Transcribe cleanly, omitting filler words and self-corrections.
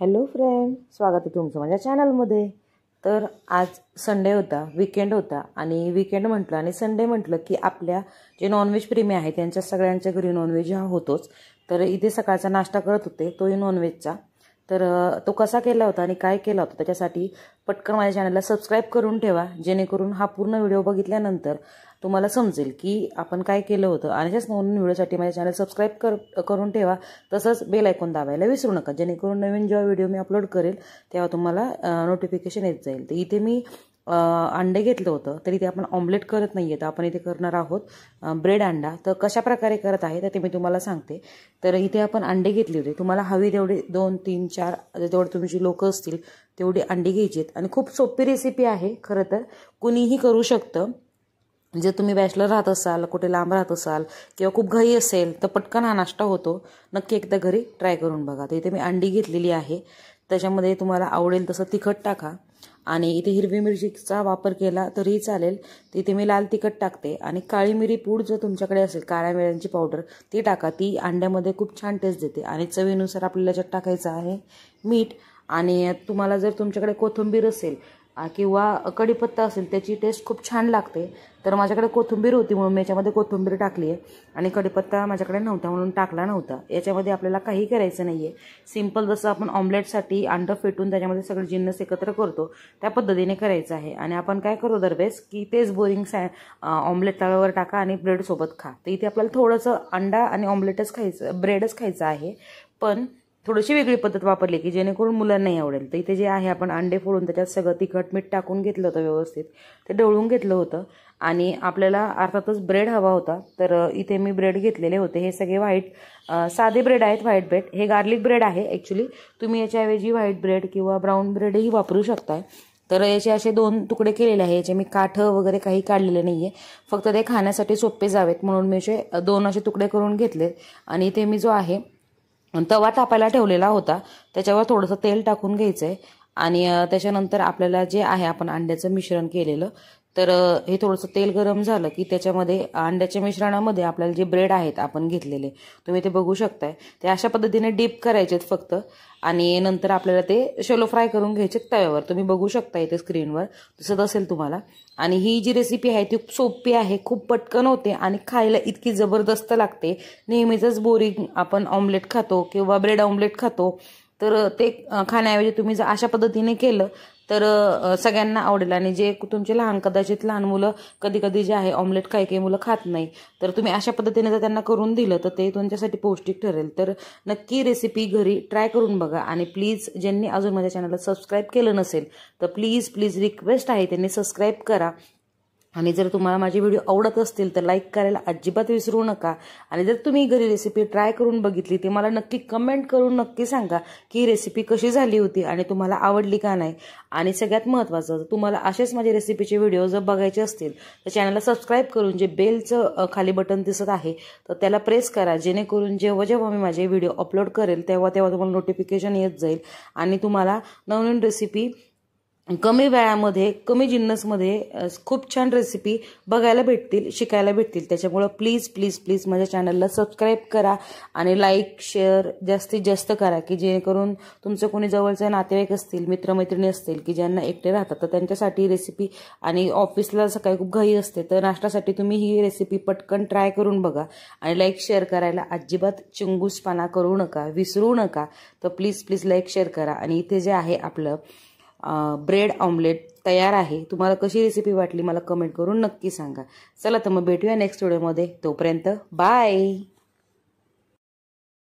Hello friend, स्वागत आहे तुमचं माझ्या चॅनलमध्ये। तर आज संडे होता, वीकेंड होता आणि वीकेंड म्हटलं आणि संडे म्हटलं की आपल्या जे नॉनव्हेज प्रेमी आहे त्यांच्या सगळ्यांच्या घरी नॉनव्हेज हा होतोच। तर इथे सकाळचा नाश्ता करत होते, तोही नॉनव्हेजचा। तर तो कसा केला होता आणि काय केला होता त्याच्यासाठी पटकन माझ्या चॅनलला सबस्क्राईब करून ठेवा, जेणेकरून हा पूर्ण व्हिडिओ बघितल्यानंतर तुम्हाला समजेल की आपण काय केलं होतं। आणि त्याच नवीन व्हिडिओसाठी माझ्या चॅनल सबस्क्राईब करून ठेवा, तसंच बेल आयकॉन दाबायला विसरू नका, जेणेकरून नवीन जेव्हा व्हिडिओ मी अपलोड करेल तेव्हा तुम्हाला नोटिफिकेशन येत जाईल। तर इथे मी अंडे घेतलं होतं, तर इथे आपण ऑमलेट करत नाहीये, तर आपण इथे करणार आहोत ब्रेड अंडा। तर कशा प्रकारे करत आहे तर ते मी तुम्हाला सांगते। तर इथे आपण अंडे घेतले होते, तुम्हाला हवी तेवढे 2 3 4 जेवढे तुमची लोक असतील तेवढी अंडी घ्यायची आणि खूप सोपी रेसिपी आहे। खरं तर कुणीही करू शकतं। जर तुम्ही बॅचलर राहत असाल, कुठे लांब राहत असाल किंवा खूप घाई असेल तर पटकन हा नाश्ता होतो। नक्की एकदा घरी ट्राय करून बघा। तर इथे मी अंडी घेतलेली आहे, त्याच्यामध्ये तुम्हाला आवडेल तसं तिखट टाका आणि इथे हिरवी मिरचीचा वापर केला तरीही चालेल। तिथे मी लाल तिखट टाकते आणि काळी मिरी पूड जर तुमच्याकडे असेल, काळ्या मिऱ्यांची पावडर ती टाका, ती अंड्यामध्ये खूप छान टेस्ट देते। आणि चवीनुसार आपल्याला याच्यात टाकायचं आहे मीठ। आणि तुम्हाला जर तुमच्याकडे कोथिंबीर असेल किंवा कढीपत्ता असेल त्याची टेस्ट खूप छान लागते। तर माझ्याकडे कोथिंबीर होती म्हणून मी याच्यामध्ये कोथिंबीर टाकली आहे आणि कढीपत्ता माझ्याकडे नव्हता म्हणून टाकला नव्हता। याच्यामध्ये आपल्याला काही करायचं नाहीये, सिंपल जसं आपण ऑमलेटसाठी अंडं फेटून त्याच्यामध्ये सगळे जिन्नस एकत्र करतो त्या पद्धतीने करायचं आहे। आणि आपण काय करू दरवेळेस की तेच बोरिंग ऑमलेट तव्यावर टाका आणि ब्रेड सोबत खा। तर इथे आपल्याला थोडंसं अंडा आणि ऑमलेटच खायचं, ब्रेडच खायचं आहे, पण थोडीशी वेगळी पद्धत वापरली की जेणेकरून मुलांनाही आवडेल। तर इथे जे आहे आपण अंडे फोडून त्याच्यात सगळं तिखट मीठ टाकून घेतलं होतं, व्यवस्थित ते ढवळून घेतलं होतं। आणि आपल्याला अर्थातच ब्रेड हवा होता, तर इथे मी ब्रेड घेतलेले होते। हे सगळे साधे ब्रेड आहेत, व्हाईट ब्रेड। हे गार्लिक ब्रेड आहे ॲक्च्युली, तुम्ही याच्याऐवजी व्हाईट ब्रेड किंवा ब्राऊन ब्रेडही वापरू शकताय। तर याचे असे 2 तुकडे केलेले आहे, याचे मी काठ वगैरे काही काढलेले नाहीये, फक्त ते खाण्यासाठी सोपे जावेत म्हणून मी असे 2 असे तुकडे करून घेतले। आणि इथे मी जो आहे तवा तापायला ठेवलेला होता, त्याच्यावर थोडंसं तेल टाकून घ्यायचंय। आणि त्याच्यानंतर आपल्याला जे आहे आपण अंड्याचं मिश्रण केलेलं, तर हे थोडंसं तेल गरम झालं की त्याच्यामध्ये अंड्याच्या मिश्रणामध्ये आपल्याला जे ब्रेड आहेत आपण घेतलेले, तुम्ही ते बघू शकताय, ते अशा पद्धतीने डीप करायचेत फक्त। आणि नंतर आपल्याला ते शॅलो फ्राय करून घ्यायचे तव्यावर, तुम्ही बघू शकता इथे स्क्रीनवर दिसत असेल तुम्हाला। आणि ही जी रेसिपी आहे ती सोपी आहे, खूप पटकन होते आणि खायला इतकी जबरदस्त लागते। नेहमीच बोरिंग आपण ऑमलेट खातो किंवा ब्रेड ऑमलेट खातो, तर ते खाण्याऐवजी तुम्ही जर अशा पद्धतीने केलं तर सगळ्यांना आवडेल। आणि जे तुमचे कदाचित लहान मुलं कधी कधी जे आहे ऑमलेट काही मुलं खात नाही, तर तुम्ही अशा पद्धतीने जर त्यांना करून दिलं तर ते तुमच्यासाठी पौष्टिक ठरेल। तर नक्की रेसिपी घरी ट्राय करून बघा। आणि प्लीज ज्यांनी अजून माझ्या चॅनलला सबस्क्राईब केलं नसेल तर प्लीज रिक्वेस्ट आहे त्यांनी सबस्क्राईब करा। आणि जर तुम्हाला माझे व्हिडिओ आवडत असतील तर लाईक करायला अजिबात विसरू नका। आणि जर तुम्ही घरी रेसिपी ट्राय करून बघितली ते मला नक्की कमेंट करून नक्की सांगा की ही रेसिपी कशी झाली होती आणि तुम्हाला आवडली का नाही। आणि सगळ्यात महत्त्वाचं, तुम्हाला असेच माझे रेसिपीचे व्हिडिओ जर बघायचे असतील तर चॅनलला सबस्क्राईब करून जे बेलचं खाली बटन दिसत आहे तर त्याला प्रेस करा, जेणेकरून जेव्हा मी माझे व्हिडिओ अपलोड करेल तेव्हा तुम्हाला नोटिफिकेशन येत जाईल आणि तुम्हाला नवीन रेसिपी कमी वेळामध्ये कमी जिन्नसमध्ये खूप छान रेसिपी बघायला भेटतील, शिकायला भेटतील। त्याच्यामुळे प्लीज माझ्या चॅनलला सबस्क्राईब करा आणि लाईक शेअर जास्तीत जास्त करा, की जेणेकरून तुमचं कोणी जवळचे नातेवाईक असतील, मित्रमैत्रिणी असतील की ज्यांना एकटे राहतात तर त्यांच्यासाठी रेसिपी, आणि ऑफिसला सकाळी खूप घाई असते तर नाश्त्यासाठी तुम्ही ही रेसिपी पटकन ट्राय करून बघा। आणि लाईक शेअर करायला अजिबात चिंगूसपणा करू नका, विसरू नका। तर प्लीज लाईक शेअर करा। आणि इथे जे आहे आपलं ब्रेड ऑमलेट तयार आहे। तुम्हाला कशी रेसिपी वाटली मला कमेंट करून नक्की सांगा। चला तर मग भेटूया नेक्स्ट व्हिडिओमध्ये, तोपर्यंत बाय।